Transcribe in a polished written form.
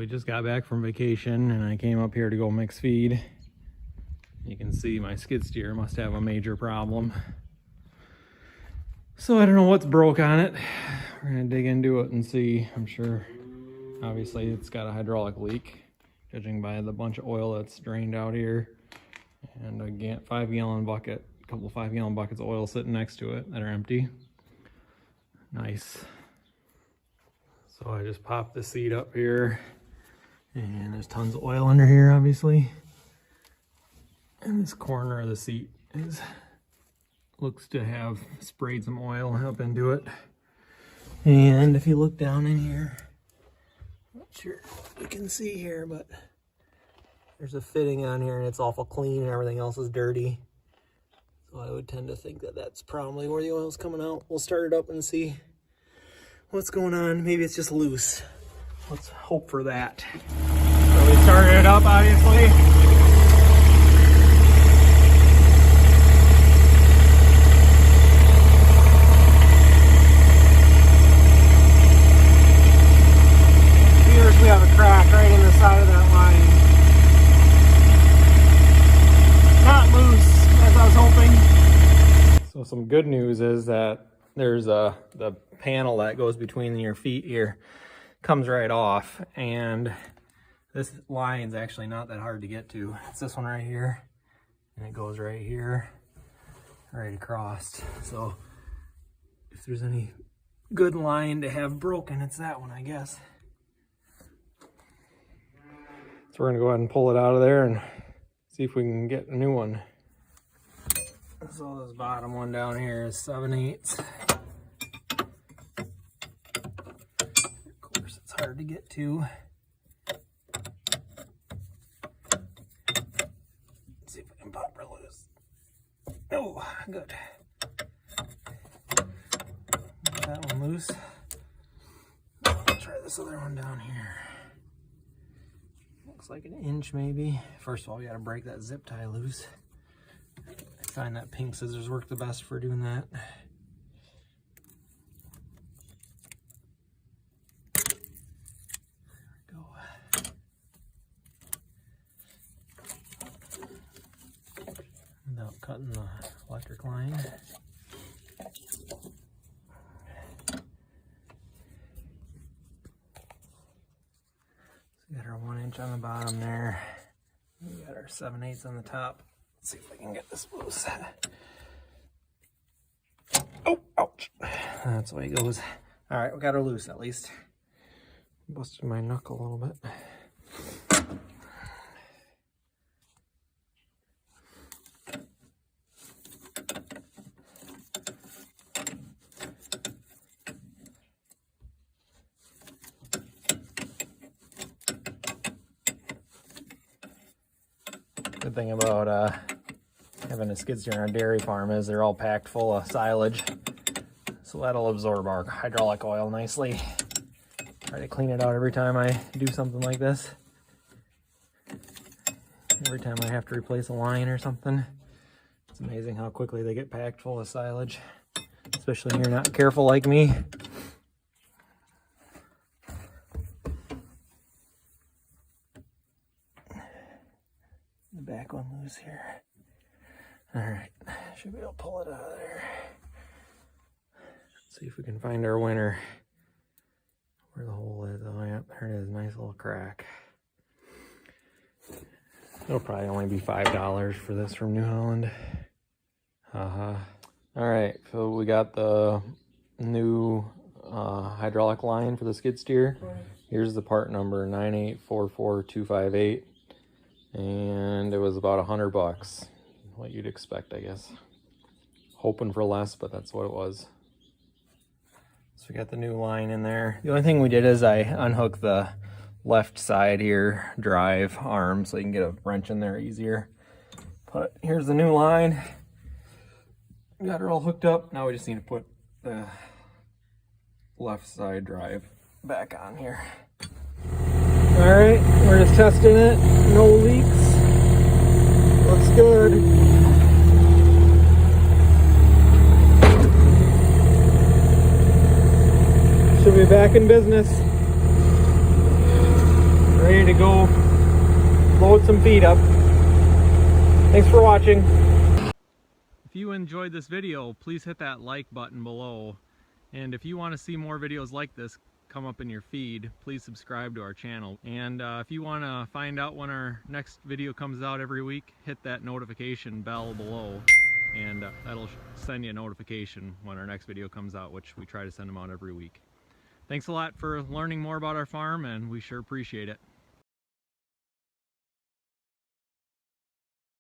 we just got back from vacation and I came up here to go mix feed. You can see my skid steer must have a major problem. So I don't know what's broke on it. We're gonna dig into it and see. I'm sure, obviously it's got a hydraulic leak, judging by the bunch of oil that's drained out here. And a 5-gallon bucket, a couple of 5-gallon buckets of oil sitting next to it that are empty. Nice. So I just popped the seat up here, and there's tons of oil under here, obviously. And this corner of the seat looks to have sprayed some oil up into it. And if you look down in here, not sure you can see here, but there's a fitting on here and it's awful clean and everything else is dirty. So I would tend to think that that's probably where the oil's coming out. We'll start it up and see what's going on. Maybe it's just loose. Let's hope for that. So we started it up, obviously. We have a crack right in the side of that line. Not loose, as I was hoping. So some good news is that there's the panel that goes between your feet here comes right off, and this line's actually not that hard to get to. It's this one right here, and it goes right here, right across. So if there's any good line to have broken, it's that one, I guess. So we're gonna go ahead and pull it out of there and see if we can get a new one. So this bottom one down here is 7/8. Of course, it's hard to get to. Let's see if we can pop her loose. Oh, good. Get that one loose. Let's try this other one down here. Looks like 1 inch maybe. First of all, we gotta break that zip tie loose. I find that pink scissors work the best for doing that. There we go. Without cutting the electric line. We got our 1 inch on the bottom there. We got our 7/8 on the top. Let's see if we can get this loose. Oh, ouch. That's the way it goes. All right, we got her loose at least. Busted my knuckle a little bit. Good thing about having a skid steer on a dairy farm is they're all packed full of silage, so that'll absorb our hydraulic oil nicely. Try to clean it out every time I do something like this. Every time I have to replace a line or something. It's amazing how quickly they get packed full of silage, especially when you're not careful like me. The back one loose here. All right, should be able to pull it out of there. Let's see if we can find our winner. Where the hole is. Oh yeah, there it is. Nice little crack. It'll probably only be $5 for this from New Holland. All right, so we got the new hydraulic line for the skid steer. Here's the part number 9844258. And it was about $100, what you'd expect, I guess. Hoping for less, but that's what it was. So we got the new line in there. The only thing we did is I unhooked the left side here drive arm so you can get a wrench in there easier. But here's the new line. We got it all hooked up. Now we just need to put the left side drive back on here. All right, we're just testing it. No leaks. Looks good. Should be back in business. ready to go load some feed up. Thanks for watching. If you enjoyed this video, please hit that like button below. And if you want to see more videos like this come up in your feed, please subscribe to our channel. And if you want to find out when our next video comes out every week, hit that notification bell below, and that'll send you a notification when our next video comes out, which we try to send them out every week. Thanks a lot for learning more about our farm, and we sure appreciate it.